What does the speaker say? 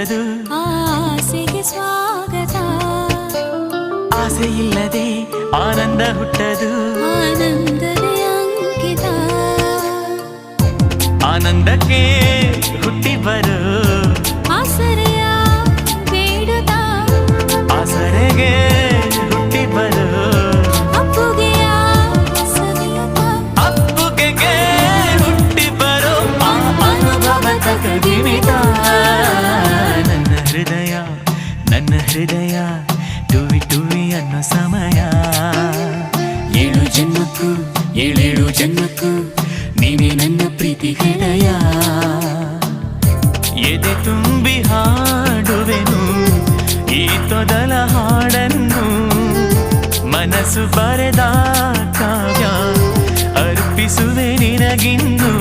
ಹುಟ್ಟದು ಆಸೆಗೆ ಸ್ವಾಗತ ಆಸೆ ಇಲ್ಲದೆ ಆನಂದ ಹುಟ್ಟದು ಆನಂದವೇ ಅಂಕಿತ ಆನಂದಕ್ಕೆ ಹುಟ್ಟಿ ಬರು ಆಸರೆಯ ಬೇಡುತ್ತ ಆಸರೆಗೆ ಹುಟ್ಟಿ ಬರು ಅಪ್ಪುಗೆಯ ಸವಿಯುತ್ತ ಅಪ್ಪುಗೆಗೆ ಹುಟ್ಟಿ ಬರು ಆ ಅನುಭವದ ಕದಿಮಿತ ನನ್ನ ಹೃದಯ ಟುವಿ ಟುವಿ ಅನ್ನೋ ಸಮಯ ಏಳೇಳು ಜನ್ಮಕ್ಕೂ ನೀನೇ ನನ್ನ ಪ್ರೀತಿ ಹೃದಯ ಎದೆ ತುಂಬಿ ಹಾಡುವೆನು ಈ ತೊದಲ ಹಾಡನ್ನು ಮನಸ್ಸು ಬರೆದ ಕಾವ್ಯ ಅರ್ಪಿಸುವೆ ನಿನಗಿನ್ನು